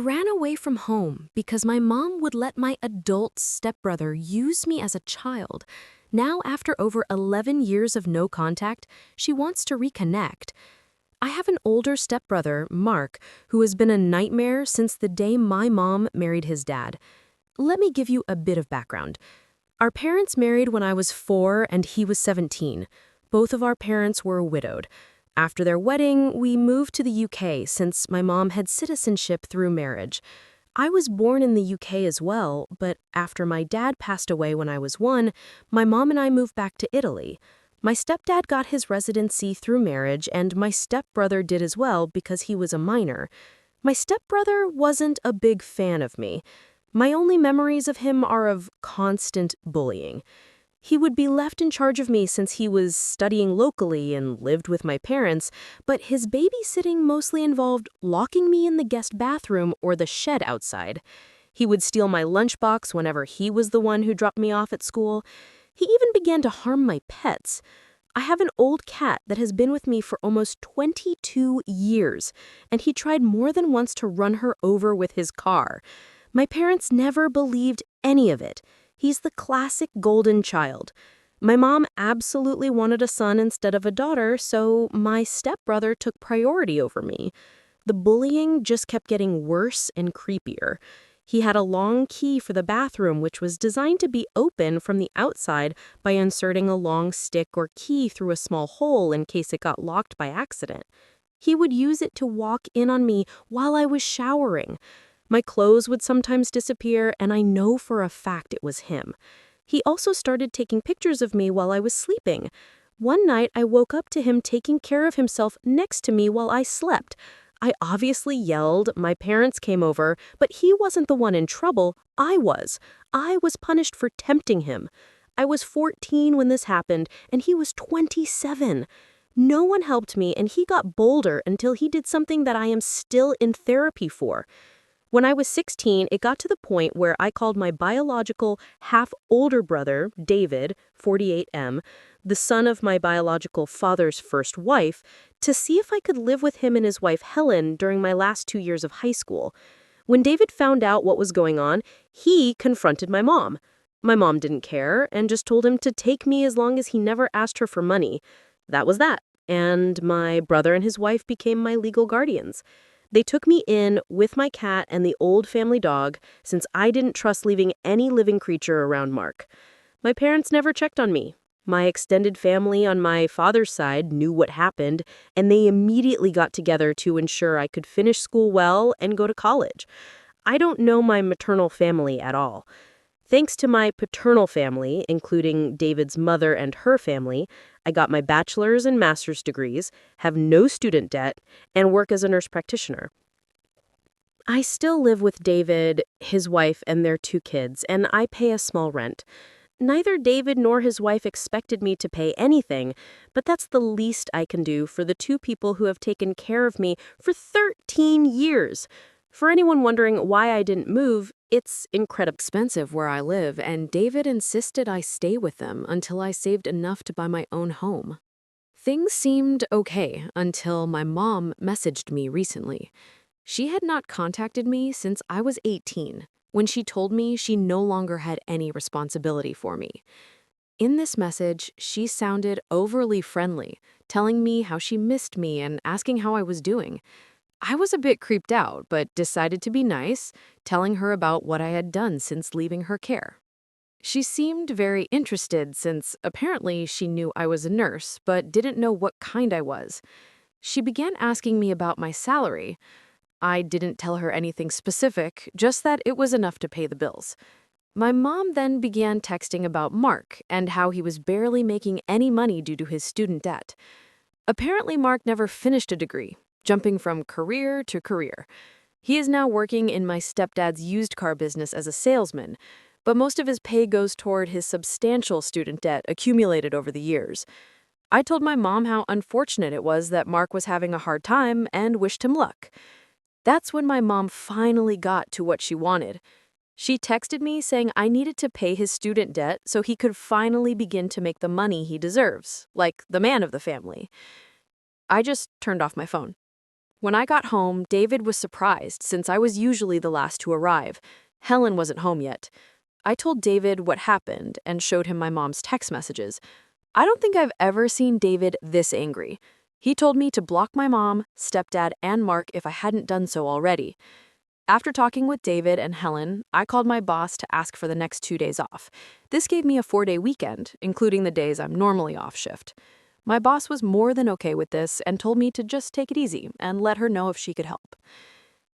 ran away from home because my mom would let my adult stepbrother use me as a child. Now, after over 11 years of no contact, she wants to reconnect. I have an older stepbrother, Mark, who has been a nightmare since the day my mom married his dad. Let me give you a bit of background. Our parents married when I was 4 and he was 17. Both of our parents were widowed. After their wedding, we moved to the UK since my mom had citizenship through marriage. I was born in the UK as well, but after my dad passed away when I was 1, my mom and I moved back to Italy. My stepdad got his residency through marriage, and my stepbrother did as well because he was a minor. My stepbrother wasn't a big fan of me. My only memories of him are of constant bullying. He would be left in charge of me since he was studying locally and lived with my parents, but his babysitting mostly involved locking me in the guest bathroom or the shed outside. He would steal my lunchbox whenever he was the one who dropped me off at school. He even began to harm my pets. I have an old cat that has been with me for almost 22 years, and he tried more than once to run her over with his car. My parents never believed any of it. He's the classic golden child. My mom absolutely wanted a son instead of a daughter, so my stepbrother took priority over me. The bullying just kept getting worse and creepier. He had a long key for the bathroom, which was designed to be open from the outside by inserting a long stick or key through a small hole in case it got locked by accident. He would use it to walk in on me while I was showering. My clothes would sometimes disappear, and I know for a fact it was him. He also started taking pictures of me while I was sleeping. One night, I woke up to him taking care of himself next to me while I slept. I obviously yelled, my parents came over, but he wasn't the one in trouble, I was. I was punished for tempting him. I was 14 when this happened, and he was 27. No one helped me, and he got bolder until he did something that I am still in therapy for. When I was 16, it got to the point where I called my biological half-older brother, David, 48M, the son of my biological father's first wife, to see if I could live with him and his wife Helen during my last 2 years of high school. When David found out what was going on, he confronted my mom. My mom didn't care and just told him to take me as long as he never asked her for money. That was that, and my brother and his wife became my legal guardians. They took me in with my cat and the old family dog since I didn't trust leaving any living creature around Mark. My parents never checked on me. My extended family on my father's side knew what happened, and they immediately got together to ensure I could finish school well and go to college. I don't know my maternal family at all. Thanks to my paternal family, including David's mother and her family, I got my bachelor's and master's degrees, have no student debt, and work as a nurse practitioner. I still live with David, his wife, and their 2 kids, and I pay a small rent. Neither David nor his wife expected me to pay anything, but that's the least I can do for the 2 people who have taken care of me for 13 years. For anyone wondering why I didn't move, it's incredibly expensive where I live, and David insisted I stay with them until I saved enough to buy my own home. Things seemed okay until my mom messaged me recently. She had not contacted me since I was 18, when she told me she no longer had any responsibility for me. In this message, she sounded overly friendly, telling me how she missed me and asking how I was doing. I was a bit creeped out, but decided to be nice, telling her about what I had done since leaving her care. She seemed very interested since apparently she knew I was a nurse, but didn't know what kind I was. She began asking me about my salary. I didn't tell her anything specific, just that it was enough to pay the bills. My mom then began texting about Mark and how he was barely making any money due to his student debt. Apparently, Mark never finished a degree, jumping from career to career. He is now working in my stepdad's used car business as a salesman, but most of his pay goes toward his substantial student debt accumulated over the years. I told my mom how unfortunate it was that Mark was having a hard time and wished him luck. That's when my mom finally got to what she wanted. She texted me saying I needed to pay his student debt so he could finally begin to make the money he deserves, like the man of the family. I just turned off my phone. When I got home, David was surprised since I was usually the last to arrive. Helen wasn't home yet. I told David what happened and showed him my mom's text messages. I don't think I've ever seen David this angry. He told me to block my mom, stepdad, and Mark if I hadn't done so already. After talking with David and Helen, I called my boss to ask for the next 2 days off. This gave me a 4-day weekend, including the days I'm normally off shift. My boss was more than okay with this and told me to just take it easy and let her know if she could help.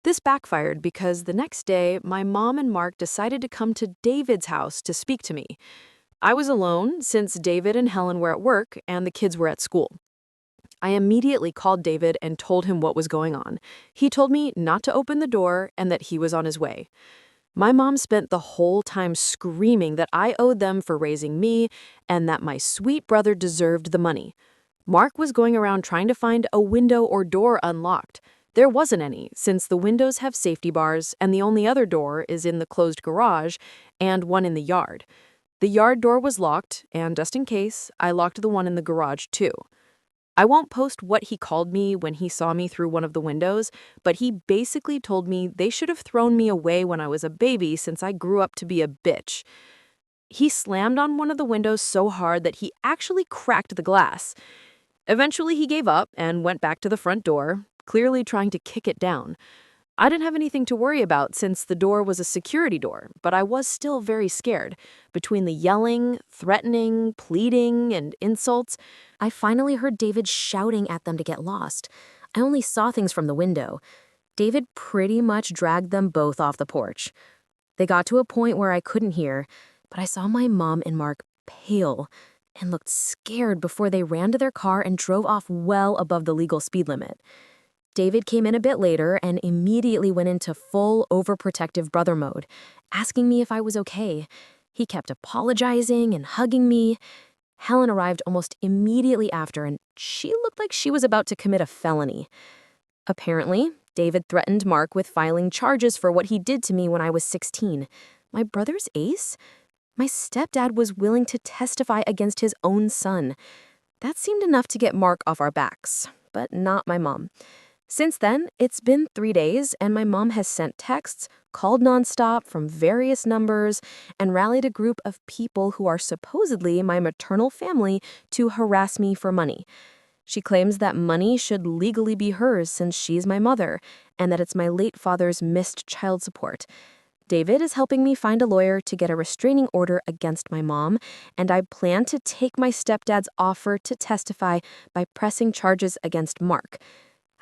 This backfired because the next day, my mom and Mark decided to come to David's house to speak to me. I was alone since David and Helen were at work and the kids were at school. I immediately called David and told him what was going on. He told me not to open the door and that he was on his way. My mom spent the whole time screaming that I owed them for raising me and that my sweet brother deserved the money. Mark was going around trying to find a window or door unlocked. There wasn't any, since the windows have safety bars and the only other door is in the closed garage and one in the yard. The yard door was locked, and just in case, I locked the one in the garage too. I won't post what he called me when he saw me through one of the windows, but he basically told me they should have thrown me away when I was a baby since I grew up to be a bitch. He slammed on one of the windows so hard that he actually cracked the glass. Eventually, he gave up and went back to the front door, clearly trying to kick it down. I didn't have anything to worry about since the door was a security door, but I was still very scared. Between the yelling, threatening, pleading, and insults, I finally heard David shouting at them to get lost. I only saw things from the window. David pretty much dragged them both off the porch. They got to a point where I couldn't hear, but I saw my mom and Mark pale and looked scared before they ran to their car and drove off well above the legal speed limit. David came in a bit later and immediately went into full overprotective brother mode, asking me if I was okay. He kept apologizing and hugging me. Helen arrived almost immediately after, and she looked like she was about to commit a felony. Apparently, David threatened Mark with filing charges for what he did to me when I was 16. My brother's ace? My stepdad was willing to testify against his own son. That seemed enough to get Mark off our backs, but not my mom. Since then, it's been 3 days, and my mom has sent texts, called nonstop from various numbers, and rallied a group of people who are supposedly my maternal family to harass me for money. She claims that money should legally be hers since she's my mother, and that it's my late father's missed child support. David is helping me find a lawyer to get a restraining order against my mom, and I plan to take my stepdad's offer to testify by pressing charges against Mark.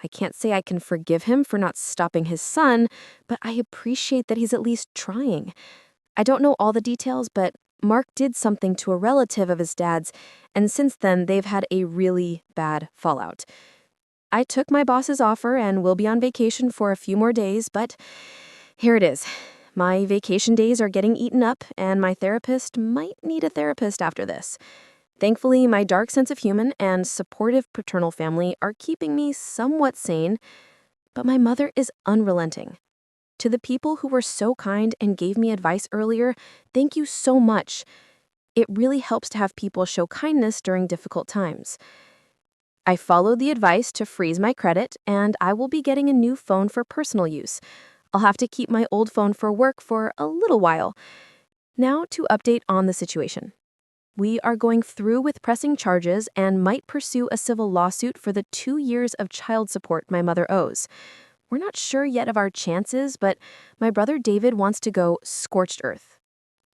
I can't say I can forgive him for not stopping his son, but I appreciate that he's at least trying. I don't know all the details, but Mark did something to a relative of his dad's, and since then they've had a really bad fallout. I took my boss's offer and will be on vacation for a few more days, but here it is. My vacation days are getting eaten up, and my therapist might need a therapist after this. Thankfully, my dark sense of humor and supportive paternal family are keeping me somewhat sane, but my mother is unrelenting. To the people who were so kind and gave me advice earlier, thank you so much. It really helps to have people show kindness during difficult times. I followed the advice to freeze my credit, and I will be getting a new phone for personal use. I'll have to keep my old phone for work for a little while. Now to update on the situation. We are going through with pressing charges and might pursue a civil lawsuit for the 2 years of child support my mother owes. We're not sure yet of our chances, but my brother David wants to go scorched earth.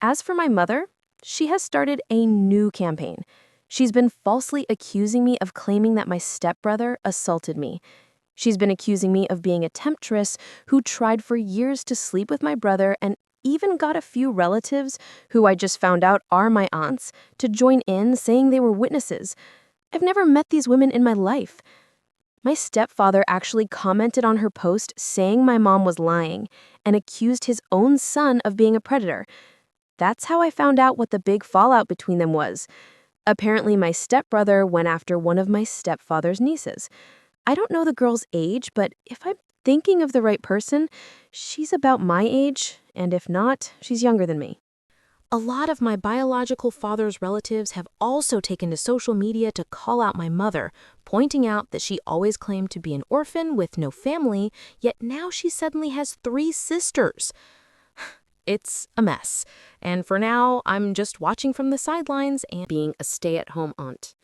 As for my mother, she has started a new campaign. She's been falsely accusing me of claiming that my stepbrother assaulted me. She's been accusing me of being a temptress who tried for years to sleep with my brother and even got a few relatives, who I just found out are my aunts, to join in saying they were witnesses. I've never met these women in my life. My stepfather actually commented on her post saying my mom was lying and accused his own son of being a predator. That's how I found out what the big fallout between them was. Apparently, my stepbrother went after one of my stepfather's nieces. I don't know the girl's age, but if I'm thinking of the right person, she's about my age, and if not, she's younger than me. A lot of my biological father's relatives have also taken to social media to call out my mother, pointing out that she always claimed to be an orphan with no family, yet now she suddenly has 3 sisters. It's a mess, and for now, I'm just watching from the sidelines and being a stay-at-home aunt.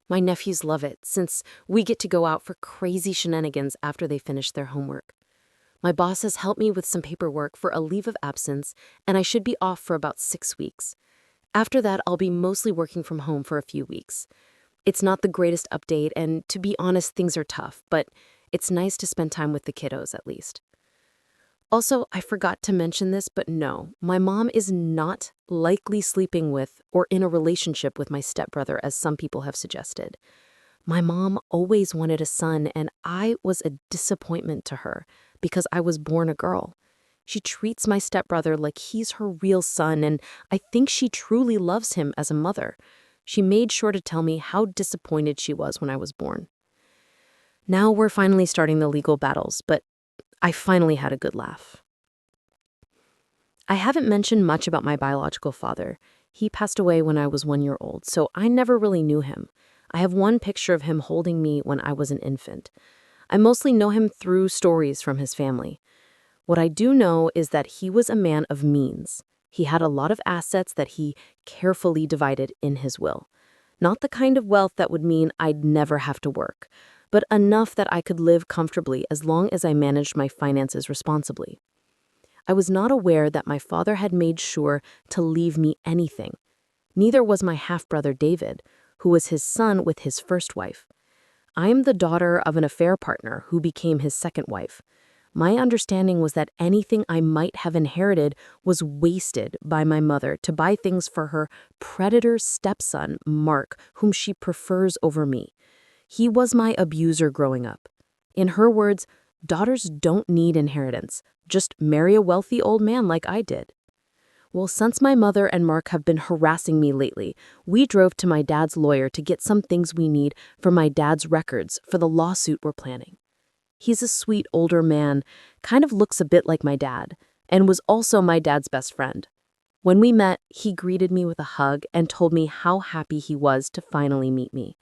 My nephews love it, since we get to go out for crazy shenanigans after they finish their homework. My boss has helped me with some paperwork for a leave of absence, and I should be off for about 6 weeks. After that, I'll be mostly working from home for a few weeks. It's not the greatest update, and to be honest, things are tough, but it's nice to spend time with the kiddos at least. Also, I forgot to mention this, but no, my mom is not likely sleeping with or in a relationship with my stepbrother, as some people have suggested. My mom always wanted a son, and I was a disappointment to her because I was born a girl. She treats my stepbrother like he's her real son, and I think she truly loves him as a mother. She made sure to tell me how disappointed she was when I was born. Now we're finally starting the legal battles, but I finally had a good laugh. I haven't mentioned much about my biological father. He passed away when I was 1 year old, so I never really knew him. I have one picture of him holding me when I was an infant. I mostly know him through stories from his family. What I do know is that he was a man of means. He had a lot of assets that he carefully divided in his will. Not the kind of wealth that would mean I'd never have to work, but enough that I could live comfortably as long as I managed my finances responsibly. I was not aware that my father had made sure to leave me anything. Neither was my half-brother David, who was his son with his first wife. I am the daughter of an affair partner who became his second wife. My understanding was that anything I might have inherited was wasted by my mother to buy things for her predator stepson, Mark, whom she prefers over me. He was my abuser growing up. In her words, daughters don't need inheritance. Just marry a wealthy old man like I did. Well, since my mother and Mark have been harassing me lately, we drove to my dad's lawyer to get some things we need for my dad's records for the lawsuit we're planning. He's a sweet older man, kind of looks a bit like my dad, and was also my dad's best friend. When we met, he greeted me with a hug and told me how happy he was to finally meet me.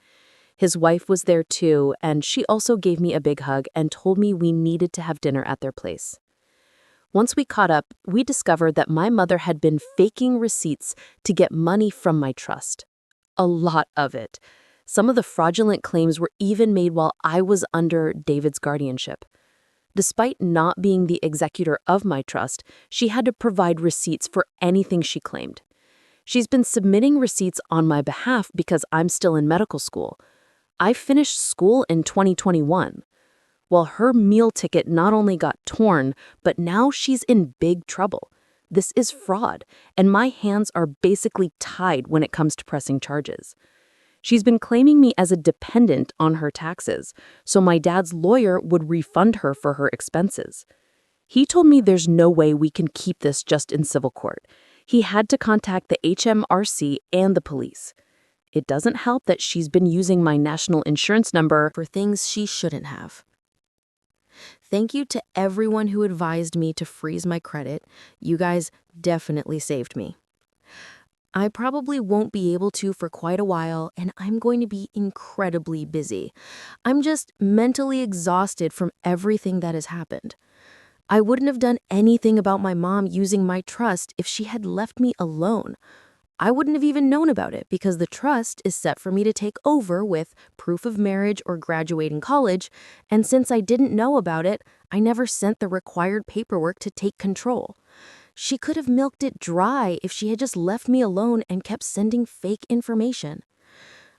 His wife was there too, and she also gave me a big hug and told me we needed to have dinner at their place. Once we caught up, we discovered that my mother had been faking receipts to get money from my trust. A lot of it. Some of the fraudulent claims were even made while I was under David's guardianship. Despite not being the executor of my trust, she had to provide receipts for anything she claimed. She's been submitting receipts on my behalf because I'm still in medical school. I finished school in 2021. Well, her meal ticket not only got torn, but now she's in big trouble. This is fraud, and my hands are basically tied when it comes to pressing charges. She's been claiming me as a dependent on her taxes, so my dad's lawyer would refund her for her expenses. He told me there's no way we can keep this just in civil court. He had to contact the HMRC and the police. It doesn't help that she's been using my national insurance number for things she shouldn't have. Thank you to everyone who advised me to freeze my credit. You guys definitely saved me. I probably won't be able to for quite a while, and I'm going to be incredibly busy. I'm just mentally exhausted from everything that has happened. I wouldn't have done anything about my mom using my trust if she had left me alone. I wouldn't have even known about it because the trust is set for me to take over with proof of marriage or graduating college, and since I didn't know about it, I never sent the required paperwork to take control. She could have milked it dry if she had just left me alone and kept sending fake information.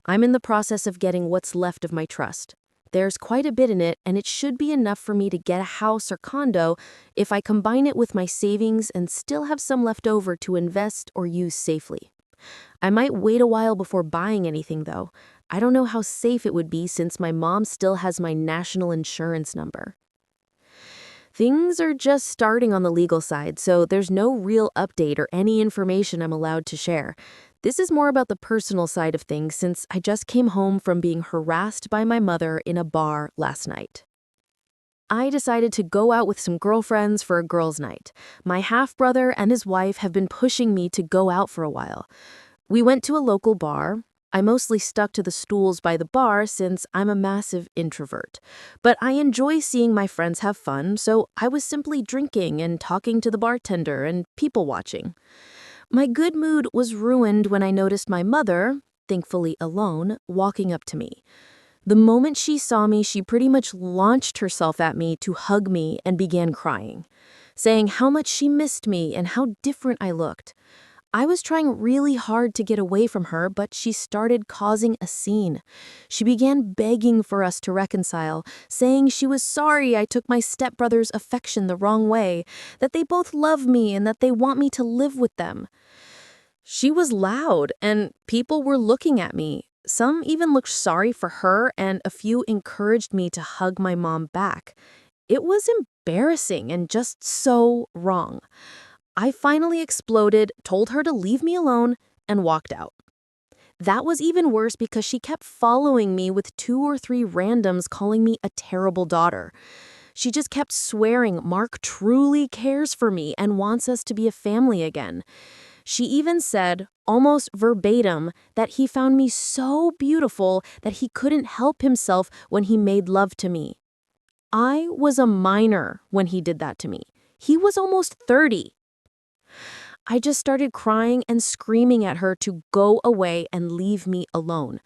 I'm in the process of getting what's left of my trust. There's quite a bit in it, and it should be enough for me to get a house or condo if I combine it with my savings and still have some left over to invest or use safely. I might wait a while before buying anything, though. I don't know how safe it would be since my mom still has my national insurance number. Things are just starting on the legal side, so there's no real update or any information I'm allowed to share. This is more about the personal side of things since I just came home from being harassed by my mother in a bar last night. I decided to go out with some girlfriends for a girls' night. My half-brother and his wife have been pushing me to go out for a while. We went to a local bar. I mostly stuck to the stools by the bar since I'm a massive introvert. But I enjoy seeing my friends have fun, so I was simply drinking and talking to the bartender and people watching. My good mood was ruined when I noticed my mother, thankfully alone, walking up to me. The moment she saw me, she pretty much launched herself at me to hug me and began crying, saying how much she missed me and how different I looked. I was trying really hard to get away from her, but she started causing a scene. She began begging for us to reconcile, saying she was sorry I took my stepbrother's affection the wrong way, that they both love me and that they want me to live with them. She was loud, and people were looking at me. Some even looked sorry for her, and a few encouraged me to hug my mom back. It was embarrassing and just so wrong. I finally exploded, told her to leave me alone, and walked out. That was even worse because she kept following me with 2 or 3 randoms calling me a terrible daughter. She just kept swearing Mark truly cares for me and wants us to be a family again. She even said, almost verbatim, that he found me so beautiful that he couldn't help himself when he made love to me. I was a minor when he did that to me. He was almost 30. I just started crying and screaming at her to go away and leave me alone.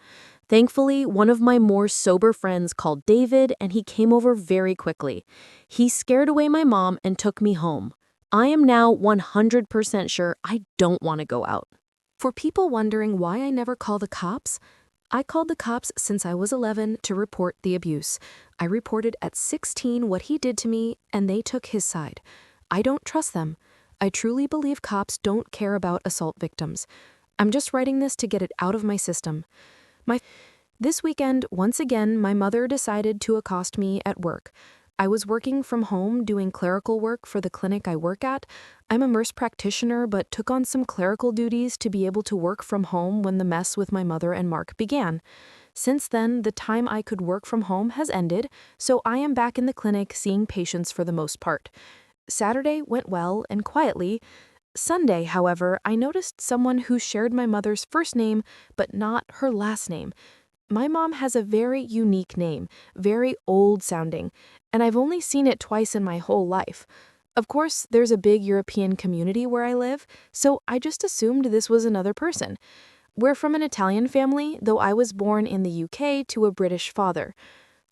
Thankfully, one of my more sober friends called David, and he came over very quickly. He scared away my mom and took me home. I am now 100% sure I don't want to go out. For people wondering why I never call the cops, I called the cops since I was 11 to report the abuse. I reported at 16 what he did to me, and they took his side. I don't trust them. I truly believe cops don't care about assault victims. I'm just writing this to get it out of my system. This weekend, once again, my mother decided to accost me at work. I was working from home doing clerical work for the clinic I work at. I'm a nurse practitioner, but took on some clerical duties to be able to work from home when the mess with my mother and Mark began. Since then, the time I could work from home has ended, so I am back in the clinic seeing patients for the most part. Saturday went well and quietly. Sunday, however, I noticed someone who shared my mother's first name, but not her last name. My mom has a very unique name, very old-sounding, and I've only seen it twice in my whole life. Of course, there's a big European community where I live, so I just assumed this was another person. We're from an Italian family, though I was born in the UK to a British father.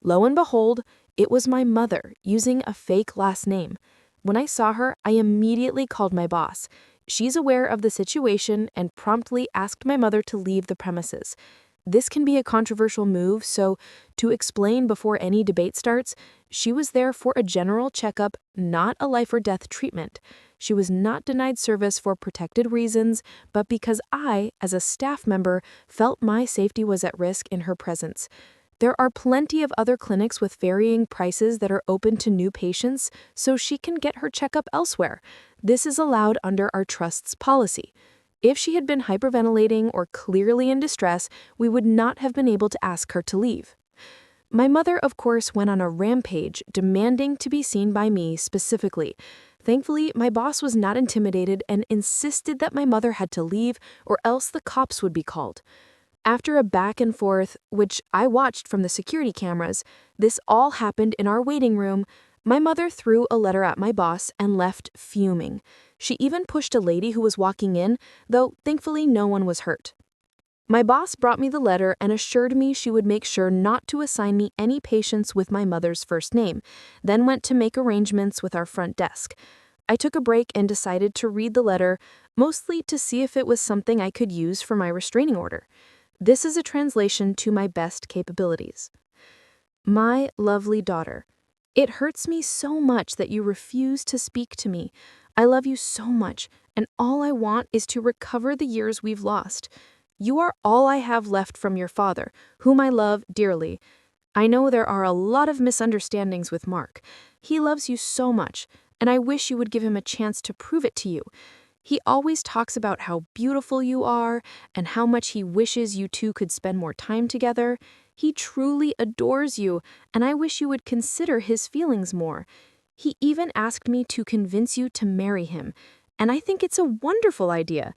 Lo and behold, it was my mother using a fake last name. When I saw her, I immediately called my boss. She's aware of the situation and promptly asked my mother to leave the premises. This can be a controversial move, so to explain before any debate starts, she was there for a general checkup, not a life or death treatment. She was not denied service for protected reasons, but because I, as a staff member, felt my safety was at risk in her presence. There are plenty of other clinics with varying prices that are open to new patients, so she can get her checkup elsewhere. This is allowed under our trust's policy. If she had been hyperventilating or clearly in distress, we would not have been able to ask her to leave. My mother, of course, went on a rampage, demanding to be seen by me specifically. Thankfully, my boss was not intimidated and insisted that my mother had to leave or else the cops would be called. After a back and forth, which I watched from the security cameras, this all happened in our waiting room. My mother threw a letter at my boss and left fuming. She even pushed a lady who was walking in, though thankfully no one was hurt. My boss brought me the letter and assured me she would make sure not to assign me any patients with my mother's first name, then went to make arrangements with our front desk. I took a break and decided to read the letter, mostly to see if it was something I could use for my restraining order. This is a translation to my best capabilities. My lovely daughter, it hurts me so much that you refuse to speak to me. I love you so much, and all I want is to recover the years we've lost. You are all I have left from your father, whom I love dearly. I know there are a lot of misunderstandings with Mark. He loves you so much, and I wish you would give him a chance to prove it to you. He always talks about how beautiful you are and how much he wishes you two could spend more time together. He truly adores you, and I wish you would consider his feelings more. He even asked me to convince you to marry him, and I think it's a wonderful idea.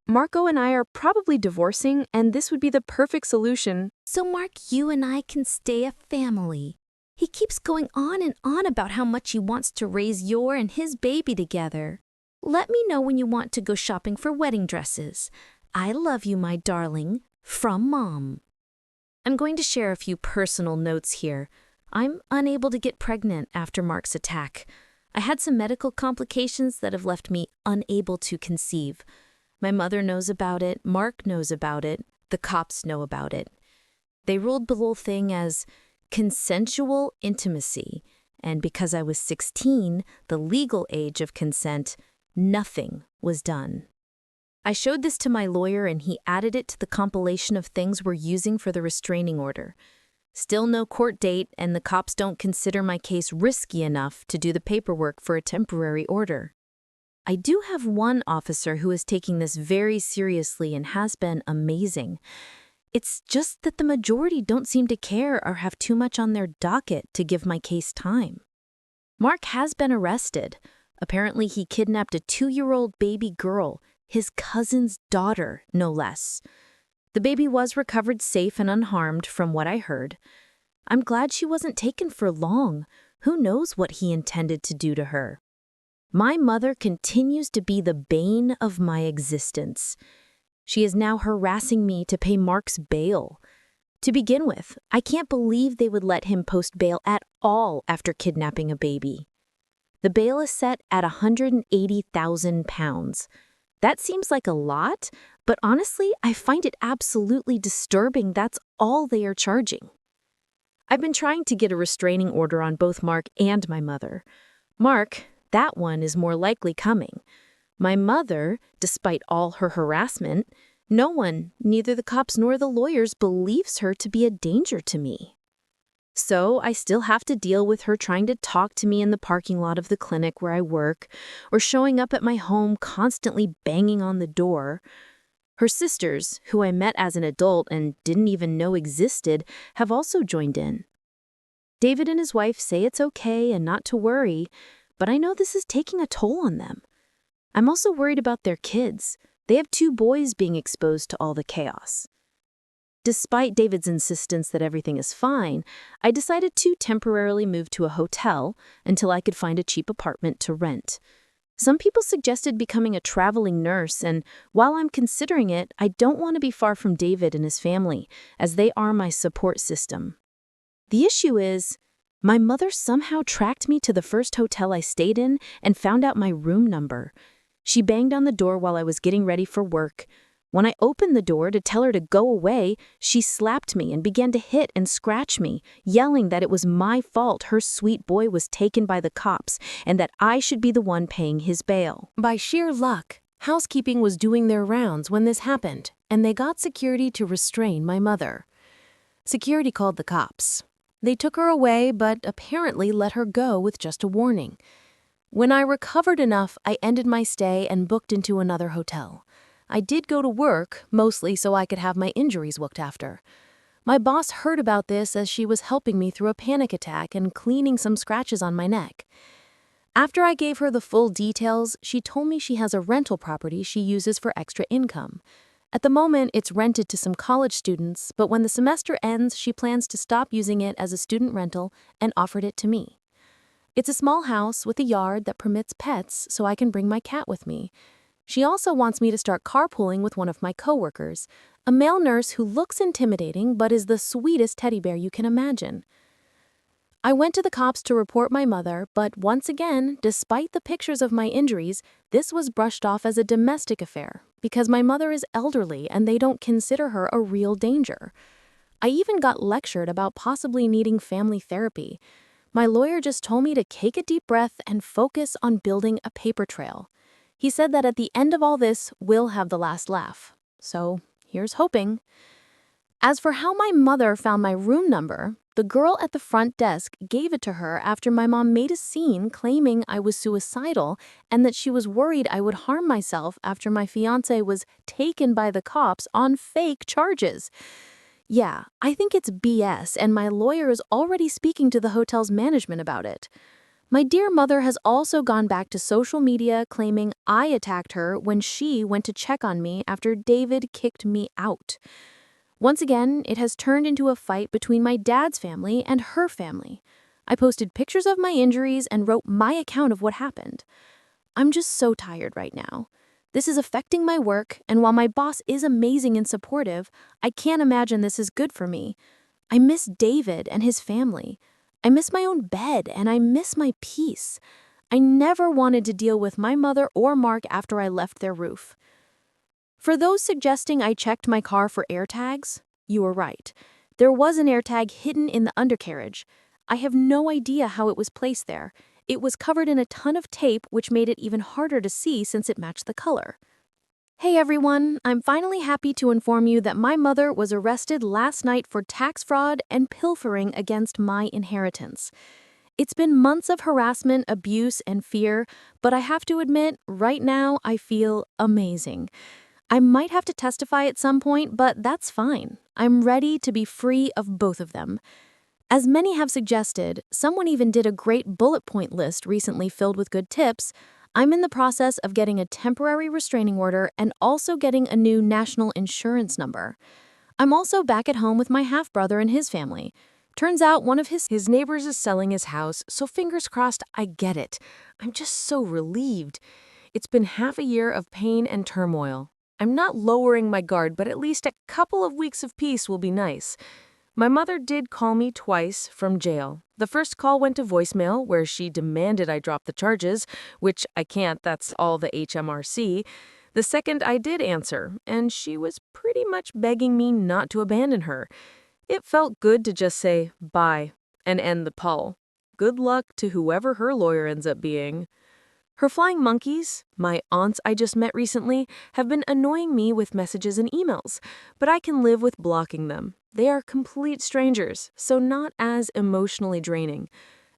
Marco and I are probably divorcing, and this would be the perfect solution. So Mark, you and I can stay a family. He keeps going on and on about how much he wants to raise your and his baby together. Let me know when you want to go shopping for wedding dresses. I love you, my darling. From Mom. I'm going to share a few personal notes here. I'm unable to get pregnant after Mark's attack. I had some medical complications that have left me unable to conceive. My mother knows about it, Mark knows about it, the cops know about it. They ruled the whole thing as consensual intimacy, and because I was 16, the legal age of consent, nothing was done. I showed this to my lawyer and he added it to the compilation of things we're using for the restraining order. Still no court date, and the cops don't consider my case risky enough to do the paperwork for a temporary order. I do have one officer who is taking this very seriously and has been amazing. It's just that the majority don't seem to care or have too much on their docket to give my case time. Mark has been arrested. Apparently, he kidnapped a 2-year-old baby girl, his cousin's daughter, no less. The baby was recovered safe and unharmed from what I heard. I'm glad she wasn't taken for long. Who knows what he intended to do to her? My mother continues to be the bane of my existence. She is now harassing me to pay Mark's bail. To begin with, I can't believe they would let him post bail at all after kidnapping a baby. The bail is set at £180,000. That seems like a lot, but honestly, I find it absolutely disturbing that's all they are charging. I've been trying to get a restraining order on both Mark and my mother. Mark, that one is more likely coming. My mother, despite all her harassment, no one, neither the cops nor the lawyers, believes her to be a danger to me. So I still have to deal with her trying to talk to me in the parking lot of the clinic where I work, or showing up at my home constantly banging on the door. Her sisters, who I met as an adult and didn't even know existed, have also joined in. David and his wife say it's okay and not to worry, but I know this is taking a toll on them. I'm also worried about their kids. They have 2 boys being exposed to all the chaos. Despite David's insistence that everything is fine, I decided to temporarily move to a hotel until I could find a cheap apartment to rent. Some people suggested becoming a traveling nurse, and while I'm considering it, I don't want to be far from David and his family, as they are my support system. The issue is, my mother somehow tracked me to the first hotel I stayed in and found out my room number. She banged on the door while I was getting ready for work. When I opened the door to tell her to go away, she slapped me and began to hit and scratch me, yelling that it was my fault her sweet boy was taken by the cops and that I should be the one paying his bail. By sheer luck, housekeeping was doing their rounds when this happened, and they got security to restrain my mother. Security called the cops. They took her away, but apparently let her go with just a warning. When I recovered enough, I ended my stay and booked into another hotel. I did go to work, mostly so I could have my injuries looked after. My boss heard about this as she was helping me through a panic attack and cleaning some scratches on my neck. After I gave her the full details, she told me she has a rental property she uses for extra income. At the moment, it's rented to some college students, but when the semester ends, she plans to stop using it as a student rental and offered it to me. It's a small house with a yard that permits pets, so I can bring my cat with me. She also wants me to start carpooling with one of my coworkers, a male nurse who looks intimidating but is the sweetest teddy bear you can imagine. I went to the cops to report my mother, but once again, despite the pictures of my injuries, this was brushed off as a domestic affair because my mother is elderly and they don't consider her a real danger. I even got lectured about possibly needing family therapy. My lawyer just told me to take a deep breath and focus on building a paper trail. He said that at the end of all this, we'll have the last laugh. So, here's hoping. As for how my mother found my room number, the girl at the front desk gave it to her after my mom made a scene claiming I was suicidal and that she was worried I would harm myself after my fiancé was taken by the cops on fake charges. Yeah, I think it's BS, and my lawyer is already speaking to the hotel's management about it. My dear mother has also gone back to social media claiming I attacked her when she went to check on me after David kicked me out. Once again, it has turned into a fight between my dad's family and her family. I posted pictures of my injuries and wrote my account of what happened. I'm just so tired right now. This is affecting my work, and while my boss is amazing and supportive, I can't imagine this is good for me. I miss David and his family. I miss my own bed, and I miss my peace. I never wanted to deal with my mother or Mark after I left their roof. For those suggesting I checked my car for AirTags, you were right. There was an AirTag hidden in the undercarriage. I have no idea how it was placed there. It was covered in a ton of tape, which made it even harder to see since it matched the color. Hey everyone, I'm finally happy to inform you that my mother was arrested last night for tax fraud and pilfering against my inheritance. It's been months of harassment, abuse, and fear, but I have to admit, right now I feel amazing. I might have to testify at some point, but that's fine. I'm ready to be free of both of them. As many have suggested, someone even did a great bullet point list recently filled with good tips. I'm in the process of getting a temporary restraining order and also getting a new national insurance number. I'm also back at home with my half-brother and his family. Turns out one of his neighbors is selling his house, so fingers crossed I get it. I'm just so relieved. It's been half a year of pain and turmoil. I'm not lowering my guard, but at least a couple of weeks of peace will be nice. My mother did call me twice from jail. The first call went to voicemail, where she demanded I drop the charges, which I can't, that's all the HMRC. The second I did answer, and she was pretty much begging me not to abandon her. It felt good to just say bye and end the pull. Good luck to whoever her lawyer ends up being. Her flying monkeys, my aunts I just met recently, have been annoying me with messages and emails, but I can live with blocking them. They are complete strangers, so not as emotionally draining.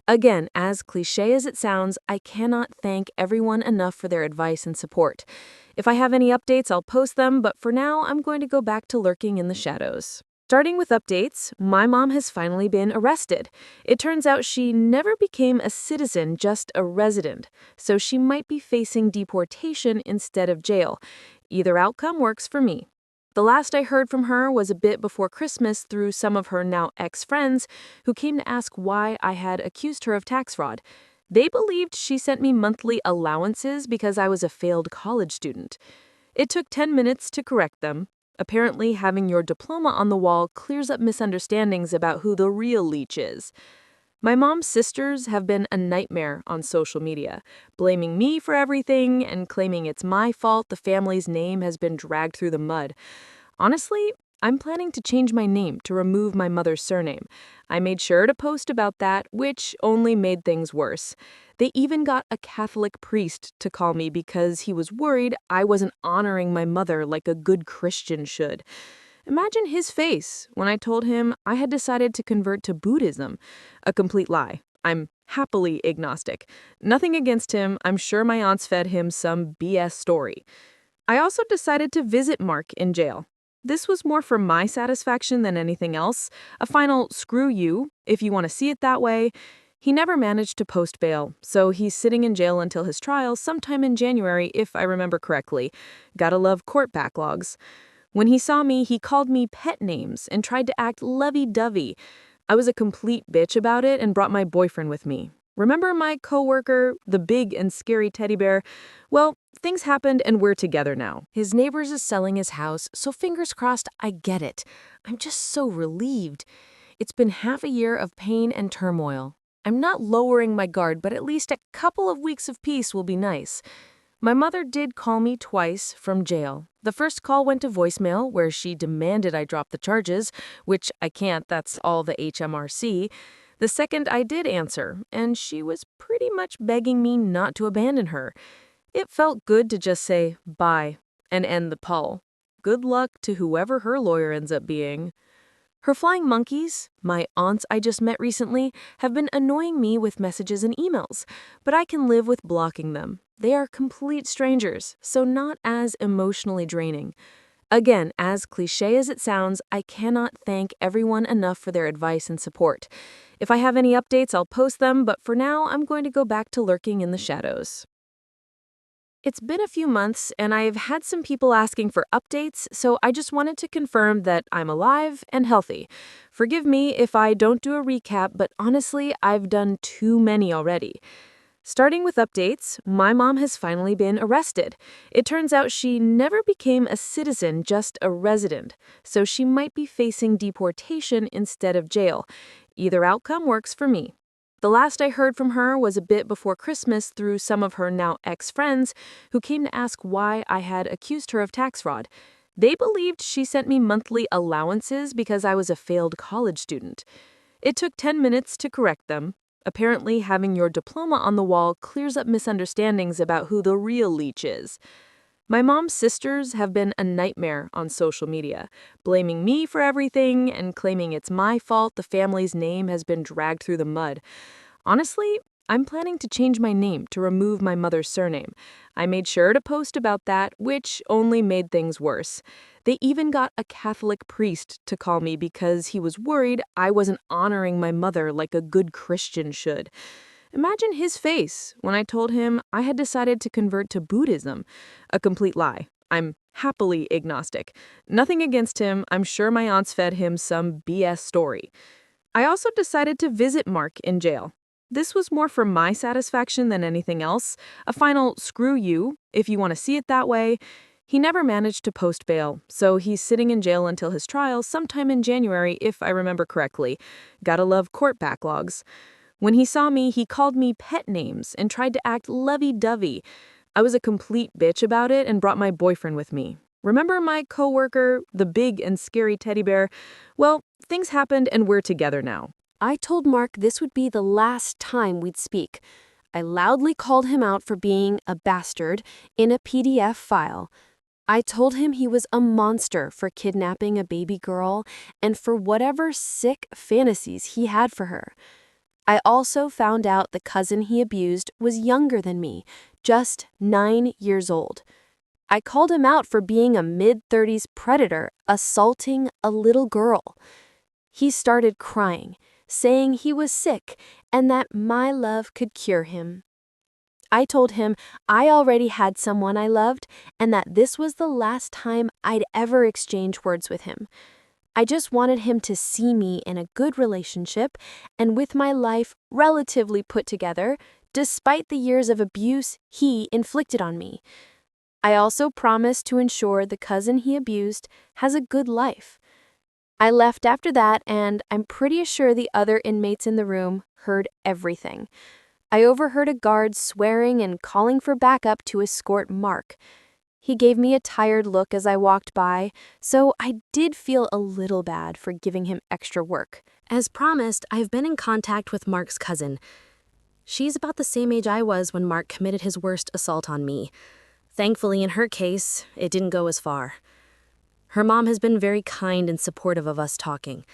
Again, as cliche as it sounds, I cannot thank everyone enough for their advice and support. If I have any updates, I'll post them, but for now, I'm going to go back to lurking in the shadows. Starting with updates, my mom has finally been arrested. It turns out she never became a citizen, just a resident, so she might be facing deportation instead of jail. Either outcome works for me. The last I heard from her was a bit before Christmas through some of her now ex-friends who came to ask why I had accused her of tax fraud. They believed she sent me monthly allowances because I was a failed college student. It took 10 minutes to correct them. Apparently, having your diploma on the wall clears up misunderstandings about who the real leech is. My mom's sisters have been a nightmare on social media, blaming me for everything and claiming it's my fault the family's name has been dragged through the mud. Honestly, I'm planning to change my name to remove my mother's surname. I made sure to post about that, which only made things worse. They even got a Catholic priest to call me because he was worried I wasn't honoring my mother like a good Christian should. Imagine his face when I told him I had decided to convert to Buddhism. A complete lie. I'm happily agnostic. Nothing against him. I'm sure my aunts fed him some BS story. I also decided to visit Mark in jail. This was more for my satisfaction than anything else. A final screw you, if you want to see it that way. He never managed to post bail, so he's sitting in jail until his trial sometime in January, if I remember correctly. Gotta love court backlogs. When he saw me, he called me pet names and tried to act lovey-dovey. I was a complete bitch about it and brought my boyfriend with me. Remember my coworker, the big and scary teddy bear? Well, things happened and we're together now. His neighbors is selling his house, so fingers crossed I get it. I'm just so relieved. It's been half a year of pain and turmoil. I'm not lowering my guard, but at least a couple of weeks of peace will be nice. My mother did call me twice from jail. The first call went to voicemail, where she demanded I drop the charges, which I can't, that's all the HMRC. The second I did answer, and she was pretty much begging me not to abandon her. It felt good to just say bye and end the pull. Good luck to whoever her lawyer ends up being. Her flying monkeys, my aunts I just met recently, have been annoying me with messages and emails, but I can live with blocking them. They are complete strangers, so not as emotionally draining. Again, as cliche as it sounds, I cannot thank everyone enough for their advice and support. If I have any updates, I'll post them, but for now, I'm going to go back to lurking in the shadows. It's been a few months, and I've had some people asking for updates, so I just wanted to confirm that I'm alive and healthy. Forgive me if I don't do a recap, but honestly, I've done too many already. Starting with updates, my mom has finally been arrested. It turns out she never became a citizen, just a resident, so she might be facing deportation instead of jail. Either outcome works for me. The last I heard from her was a bit before Christmas through some of her now ex-friends who came to ask why I had accused her of tax fraud. They believed she sent me monthly allowances because I was a failed college student. It took 10 minutes to correct them. Apparently, having your diploma on the wall clears up misunderstandings about who the real leech is. My mom's sisters have been a nightmare on social media, blaming me for everything and claiming it's my fault the family's name has been dragged through the mud. Honestly, I'm planning to change my name to remove my mother's surname. I made sure to post about that, which only made things worse. They even got a Catholic priest to call me because he was worried I wasn't honoring my mother like a good Christian should. Imagine his face when I told him I had decided to convert to Buddhism. A complete lie. I'm happily agnostic. Nothing against him. I'm sure my aunts fed him some BS story. I also decided to visit Mark in jail. This was more for my satisfaction than anything else. A final screw you, if you want to see it that way. He never managed to post bail, so he's sitting in jail until his trial sometime in January, if I remember correctly. Gotta love court backlogs. When he saw me, he called me pet names and tried to act lovey-dovey. I was a complete bitch about it and brought my boyfriend with me. Remember my coworker, the big and scary teddy bear? Well, things happened and we're together now. I told Mark this would be the last time we'd speak. I loudly called him out for being a bastard in a PDF file. I told him he was a monster for kidnapping a baby girl and for whatever sick fantasies he had for her. I also found out the cousin he abused was younger than me, just 9 years old. I called him out for being a mid-30s predator assaulting a little girl. He started crying, saying he was sick and that my love could cure him. I told him I already had someone I loved and that this was the last time I'd ever exchange words with him. I just wanted him to see me in a good relationship and with my life relatively put together, despite the years of abuse he inflicted on me. I also promised to ensure the cousin he abused has a good life. I left after that, and I'm pretty sure the other inmates in the room heard everything. I overheard a guard swearing and calling for backup to escort Mark. He gave me a tired look as I walked by, so I did feel a little bad for giving him extra work. As promised, I've been in contact with Mark's cousin. She's about the same age I was when Mark committed his worst assault on me. Thankfully, in her case, it didn't go as far. Her mom has been very kind and supportive of us talking.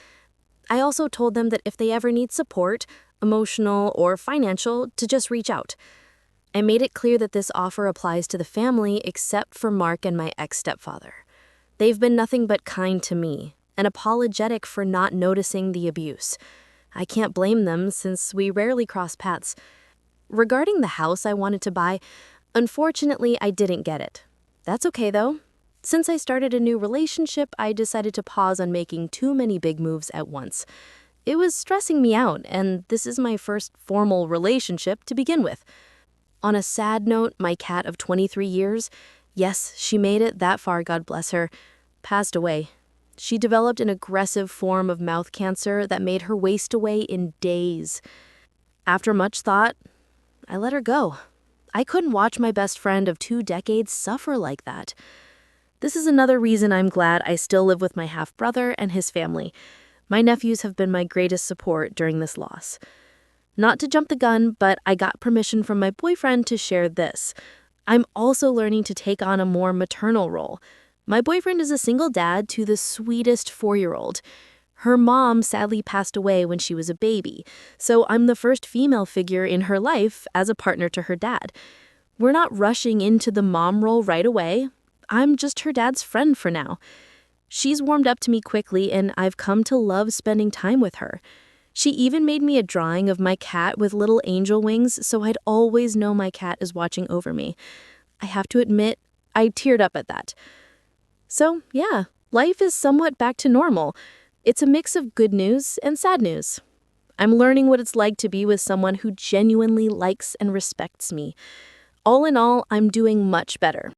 I also told them that if they ever need support, emotional or financial, to just reach out. I made it clear that this offer applies to the family except for Mark and my ex-stepfather. They've been nothing but kind to me and apologetic for not noticing the abuse. I can't blame them since we rarely cross paths. Regarding the house I wanted to buy, unfortunately, I didn't get it. That's okay though. Since I started a new relationship, I decided to pause on making too many big moves at once. It was stressing me out, and this is my first formal relationship to begin with. On a sad note, my cat of 23 years, yes, she made it that far, God bless her, passed away. She developed an aggressive form of mouth cancer that made her waste away in days. After much thought, I let her go. I couldn't watch my best friend of 2 decades suffer like that. This is another reason I'm glad I still live with my half-brother and his family. My nephews have been my greatest support during this loss. Not to jump the gun, but I got permission from my boyfriend to share this. I'm also learning to take on a more maternal role. My boyfriend is a single dad to the sweetest 4-year-old. Her mom sadly passed away when she was a baby, so I'm the first female figure in her life as a partner to her dad. We're not rushing into the mom role right away. I'm just her dad's friend for now. She's warmed up to me quickly, and I've come to love spending time with her. She even made me a drawing of my cat with little angel wings so I'd always know my cat is watching over me. I have to admit, I teared up at that. So, yeah, life is somewhat back to normal. It's a mix of good news and sad news. I'm learning what it's like to be with someone who genuinely likes and respects me. All in all, I'm doing much better.